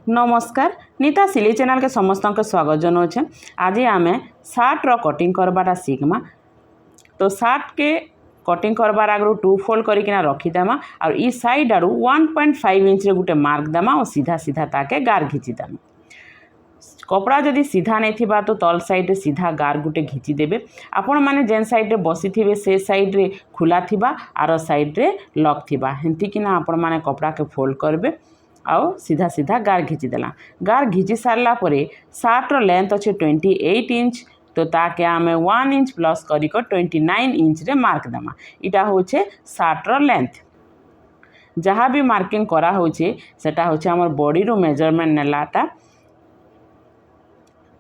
नमस्कार नीता सिलाई चैनल के समस्त के स्वागत जनाऊे। आज आम सार्ट रो कटिंग करवाटा शिखमा। तो सार्ट के कटिंग करवार आगु 2 फोल्ड करके रखीदेमा और ई साइड आड़ू 1.5 इंच गोटे मार्क देमा और सीधा सीधा ताके गार घिचिदेमा। कपड़ा जदि सीधा नहीं थिबा तो तल साइड रे सीधा गार गुटे घिची देबे। आपण माने जेन साइड रे बसी थिबे से साइड रे खुला थिबा आर साइड रे लॉक थिबा हेंती किना आपण माने कपड़ा के फोल्ड करबे आउ सीधा सीधा गार घिची देला। गार घिची सारला परे सार्ट रो लेंथ अच्छे 28 इंच। तो ताके आमे 1 इंच प्लस करिक 29 इंच रे मार्क देमा। इटा होचे सार्ट रो लेंथ। जहाँ भी मार्किंग करा होचे सेटा होचे हमर बॉडी रो मेजरमेंट नेलाटा।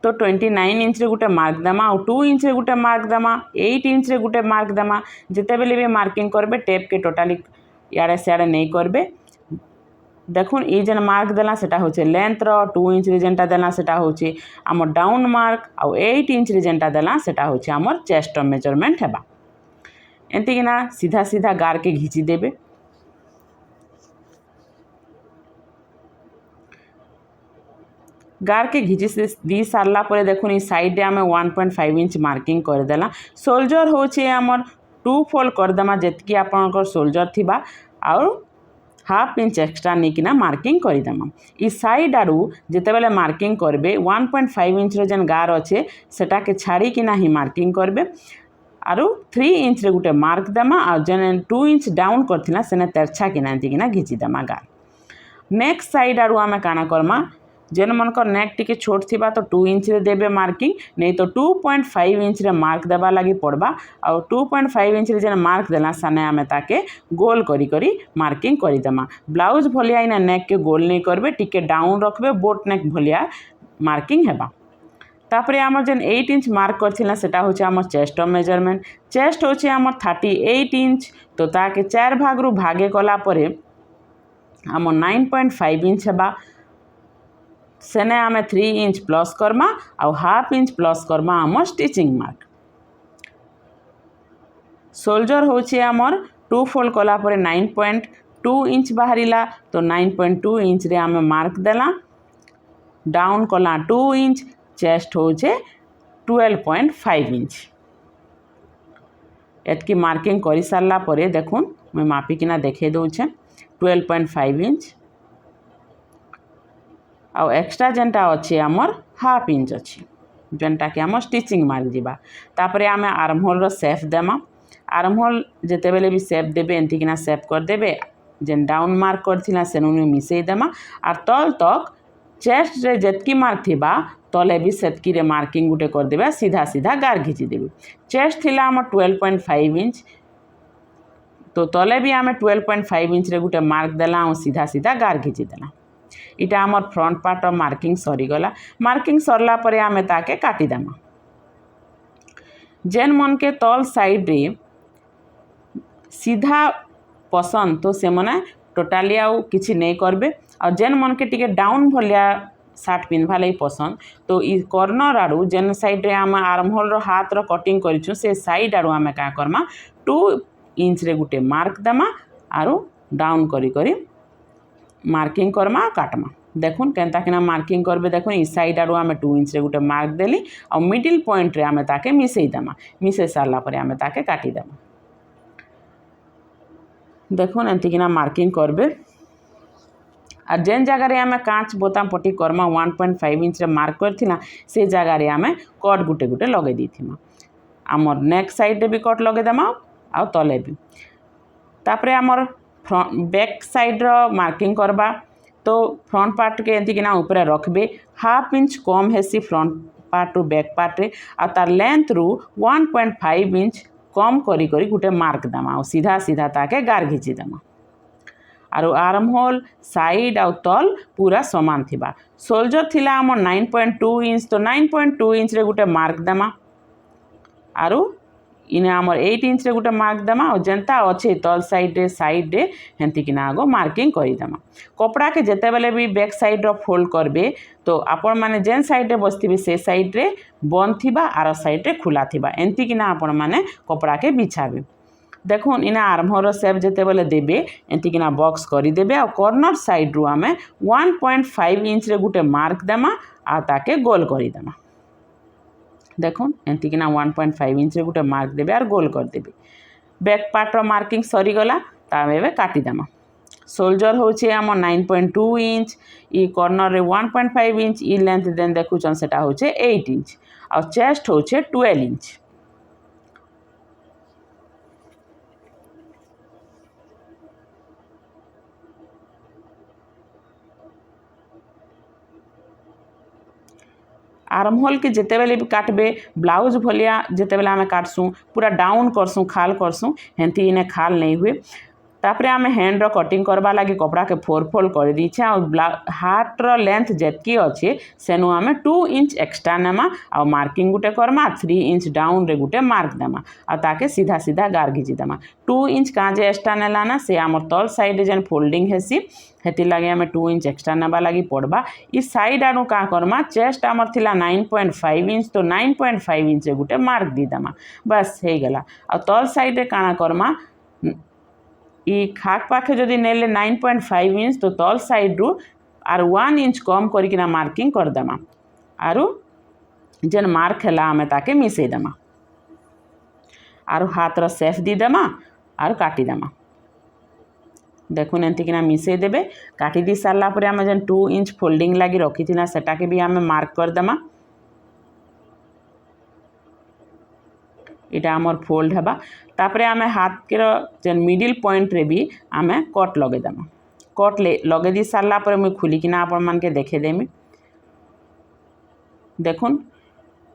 तो 29 इंच रे गुटे मार्क देमा और 2 इंच रे गुटे मार्क देमा 8 इंच रे गुटे मार्क देमा। जिते बेले भी मार्किंग करबे टेप के टोटाली याडे सियाडे नहीं करबे। देखुन ये जेन मार्क देला सेटा होचे लेंथ रो 2 इंच रे जेनटा देला सेटा होचे आमर डाउन मार्क और 8 इंच रे जेनटा देला सेटा होचे आमर चेस्ट मेजरमेंट हेबा। एंती किना सीधा सीधा गार के घिची देबे। गार के घिची दी सारला परे देखुन ई साइड रे आमे 1.5 इंच मार्किंग कर देला। शोल्डर होचे आमर 2 फोल्ड कर देमा जेतकी आपनकर शोल्डर थिबा और हाफ इंच एक्सट्रा नहीं मार्किंग करदेमा। ई साइड आड़ू जिते बेले मार्किंग करबे 1.5 इंच जेन गार अच्छे सेटा के छाड़ी कि ही मार्किंग करबे आरु 3 इंच रे गुटे मार्क देमा और जेन 2 इंच डाउन करथिला सेने तेरछा किना घिची देमा गार। नेक्स्ट साइड आड़ू आमे काना करमा जेन मनकर नेक टिके छोट थिबा तो 2 इंच रे देबे मार्किंग नहीं तो 2.5 इंच रे मार्क देबा लगी पड़बा और 2.5 इंच रे जेन मार्क देला साने आमे ताके गोल करी करी मार्किंग करी देमा। ब्लाउज भलिया इना नेक के गोल नहीं करबे टिके डाउन रखबे बोट नेक भलिया मार्किंग हेबा। तापरे आमर जेन 8 इंच मार्क करथिला सेटा होचे आमर चेस्ट मेजरमेंट। चेस्ट होचे आमर 38 इंच। तो ताके 4 भाग रु भागे कला परे आमर 9.5 इंच हेबा। सेने आमे 3 इंच प्लस करमा और हाफ इंच प्लस करमा आमर स्टिचिंग मार्क। शोल्डर होचे आमर 2 फोल्ड कला परे 9.2 इंच बाहरिला। तो 9.2 इंच रे आमे मार्क देला। डाउन कला 2 इंच। चेस्ट होचे 12.5 इंच। एतकी मार्किंग करी सारला परे देखुन मैं मापिकिना देखे दउछे 12.5 इंच और एक्स्ट्रा जेनटा अच्छे आमर हाफ इंच अच्छी जेनटा कि आम स्टिचिंग मार्क जीवा। तापरे आमे आर्म होल रो सेफ देमा। आर्म होल जेते बेले भी सेफ देबे एंती किना सेफ कर देबे जेन डाउन मार्क करथिला सेनु मिसई देमा और तल तक चेस्ट रे जेतकी मार्क थिबा तले भी सेतकी रे मार्किंग गुटे कर देबे सीधा सीधा गार घिची देबे। चेस्ट थिला आम 12.5 इंच। तो तले भी आमे 12.5 इंच रे गुटे मार्क देला और सीधा सीधा गार घिची देला। इटा आमर फ्रंट पार्ट मार्किंग सरीगला। मार्किंग सरला परे आमे ताके काटी देमा। जेन मन के तल साइड रे सीधा पसंद तो से मने टोटाली आउ किछि नहीं करबे और जेन मन के टिके डाउन भलिया सार्ट पिन्हवा लगी पसंद तो ई कॉर्नर आड़ू जेन साइड रे आमे आर्म होल रो हाथ रो कटिंग करिछु से साइड आड़ू आमे का करमा 2 इंच रे गुटे मार्क देमा आरु डाउन करी करी मार्किंग करमा काटमा। देखुन केनता किना मार्किंग करबे देखुन ई साइड आड़ू आमे 2 इंच रे गुटे मार्क देली और मिडिल पॉइंट रे आमे ताके मिसई देमा। मिसई सारला परे आमे ताके काटी देमा। देखुन एंती किना मार्किंग करबे और जेन जगह रे आमे कांच बोताम पट्टी करमा 1.5 इंच रे मार्क करथिला से जगह रे आमे कट गुटे गुटे लगे दीथिमा। आमर नेक साइड रे भी कट लगे देमा और तले भी। तापरे आमर बैक साइड रो मार्किंग करबा। तो फ्रंट पार्ट के एंती किना ऊपर रखबे हाफ इंच कम हेसी front part to back part रे और तार लेंथ रु 1.5 इंच कम करी करी गुटे मार्क देमा और सीधा सीधा ताके गार घिची देमा। आरु आर्म होल साइड और तल पूरा समान थिबा। शोल्डर थिला आमर 9.2 इंच। तो 9.2 इंच रे गुटे मार्क देमा आरु इने आमर 8 इंच रे गुटे मार्क देमा और जेनता अच्छे तल साइड रे हेंती किना आगो मार्किंग करी देमा। कपड़ा के जेते बेले भी बैक साइड रो फोल्ड करबे तो आपण माने जेन साइड रे बसथिबे से साइड रे बंद थिबा आर साइड रे खुला थिबा एंती किना आपण माने कपड़ा के बिछाबे। देखुन इना आर्महोल सेप जिते बेले देबे एंतिकिना बॉक्स करदेवे आ कॉर्नर साइड रु आमे 1.5 इंच रे गुटे मार्क देमा आ ताके गोल करदेमा। देखुन एंतिकिना 1.5 इंच रे गुटे मार्क देबे आर गोल करदेबे। बैक पार्ट रो मार्किंग सरीगला तामे काटिदेमा। सोल्जर होचे आम 9.2 इंच ई कॉर्नर रे 1.5 इंच ई लेंथ देन देखुचन सेटा होचे 8 इंच आ चेस्ट होचे 12 इंच। आर्महोल के जिते बेले भी काटबे ब्लाउज भलिया जिते बेले आमे काटसुँ पूरा डाउन करसुँ खाल करसुँ हेंती इने खाल नहीं हुए। तापरे आमे हैंड रो कटिंग करबा लगी कपड़ा के 4 फोल्ड कर दीछे आ हाथ रो लेंथ जेतकी अच्छे सेनु आमे 2 इंच एक्स्ट्रा नेमा आ मार्किंग गुटे करमा 3 इंच डाउन रे गुटे मार्क देमा आ ताके सीधा सीधा गार घिची देमा। 2 इंच काजे एक्स्ट्रा नेला ना से आमर तल साइड जेन फोल्डिंग हेसी हेती लगे आमे 2 इंच एक्स्ट्रा नेबा लगी पड़बा। ई साइड आडू का करमा चेस्ट आमर थिला 9.5 इंच तो 9.5 इंच रे गुटे मार्क दी देमा बस हे गेला। आ तल साइड रे काना करमा ई खाक पाखे जदि नेले 9.5 इंच तो तल साइड रु आर 1 इंच कम करिकिना मार्किंग करदेमा आरु जेन मार्क है आमे ताके मिसई देमा आरु हाथ रो सेफ दी देमा आरु काटी देमा। देखुन एंतिकिना मिसई देबे काटी दी सारला परे आमे जेन 2 इंच फोल्डिंग लगी रखी थिना सेटाके भी आमे मार्क करदेमा। इटा आमर फोल्ड हेबा तापरे आमे हाथ के जेन मिडिल पॉइंट रे भी आमे कट लगे देमा। कट लगे दी सारला परे मुई खुलिकिना आपण मान के देखे देमी। देखुन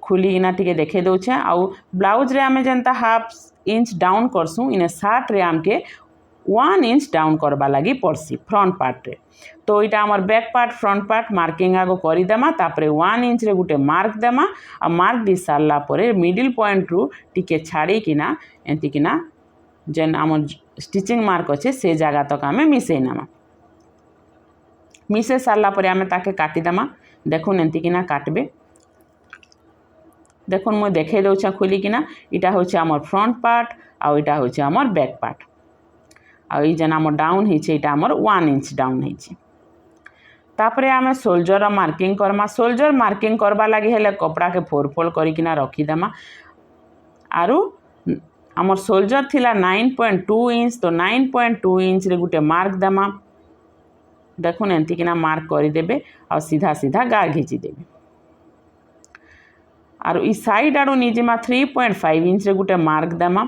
खुलिकिना टिके देखे दउछे आउ ब्लाउज रे आमे जेनता हाफ इंच डाउन करसुँ इने शार्ट रे आमके 1 इंच डाउन करबा लगी पड़सी फ्रंट पार्ट रे। तो इटा आमर back part front part marking आगो करी देमा तापरे 1 इंच रे गुटे mark Dema uh mark the सारला परे मिडिल पॉइंट रु टिके छाड़ी किना एंतिकिना जेन आमर स्टिचिंग मार्क अच्छे से जगह तक आमे मिसई नेमा। मिसई सारला परे आमे ताके काटी देमा। देखुन एंतिकिना काटबे। देखुन मुई देखे दउछे खुलिकिना इटा होचे आमर फ्रंट पार्ट आ इटा होचे आमर बैक पार्ट आ ई जेन आमर डाउन हिचे इटा आमर 1 इंच डाउन हिचे। तापरे आमे soldier marking Karma. Soldier marking करबा लगी हेले कपड़ा के 4 फोल्ड करिकिना रखी देमा आरु आमर सोल्जर थिला 9.2 इंच तो 9.2 इंच रे गुटे मार्क देमा। देखुन एंतिकिना मार्क करी देबे आ सीधा सीधा गार घिची देबे आरु ई साइड आडू निजिमा 3.5 इंच रे गुटे मार्क देमा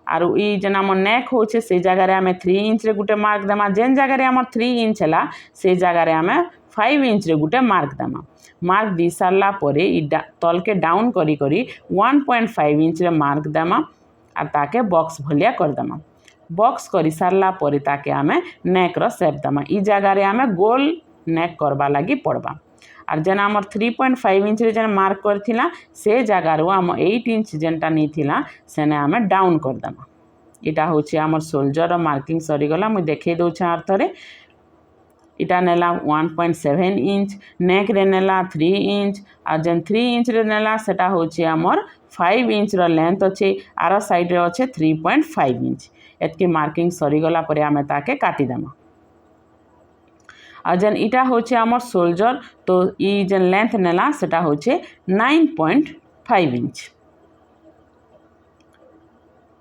आरु ई जेन आमर नेक होचे से जगह रे आमे 3 इंच रे गुटे मार्क देमा। जेन जगह रे आमर 3 इंच हला से जगह रे आमे 5 इंच रे गुटे मार्क देमा। मार्क दी सारला परे ई तल के डाउन करी करी 1.5 इंच रे मार्क देमा आ ताके बॉक्स भलिया कर देमा। बॉक्स करी सारला परे ताके आमे नेक रो शेप देमा। ई जगह रे आमे गोल नेक करबा लगी पड़बा आर जेन आमर 3.5 इंच रे जेन मार्क करथिला से जगह रो आम 8 इंच जेनटा नहीं थिला सेने आमे डाउन कर देमा। इटा होचे आमर सोल्जर रो मार्किंग सरीगला मुई देखे दउछे आर थरे। इटा नेला 1.7 इंच नेक रे नेला 3 इंच आ जेन 3 इंच रे नेला सेटा होचे आमर 5 इंच रो लेंथ अच्छे आर साइड रे अच्छे 3.5 इंच। एतके मार्किंग सरीगला परे आमे ताके काटी देमा। आ जेन इटा होचे आमर सोल्जर तो ई जेन लेंथ नेला सेटा होचे 9.5 इंच।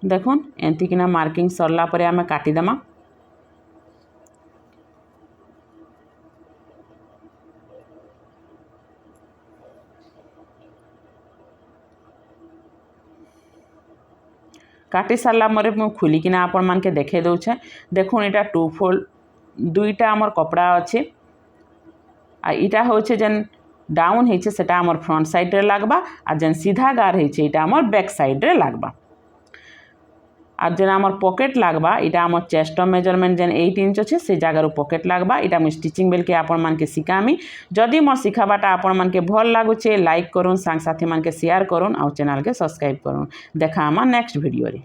देखुन एंतिकिना मार्किंग सरला परे आमे काटी देमा। काटी सारला मरे मु खुलिकिना आपण मान के देखे दउछे। देखुन इटा 2 फोल्ड दुईटा आमर कपड़ा अच्छे आ इटा होचे जेन डाउन हेचे सेटा आमर फ्रंट साइड रे लागबा आ जेन सीधा गार हेचे इटा आमर बैक साइड रे लागबा। आ जेन आमर पॉकेट लागबा इटा आमर चेस्ट मेजरमेंट जेन 8 इंच अच्छे से जगार पॉकेट लागबा। इटा मुझे स्टिचिंग बेल के आपण मान के शिखामी। जदि मोर शिखाबाटा आपण मान के भल लागुचे लाइक करूँ सांग साथी मान के शेयर करूँ और चैनल के सब्सक्राइब करूँ। देखा आमा नेक्स्ट वीडियो रे।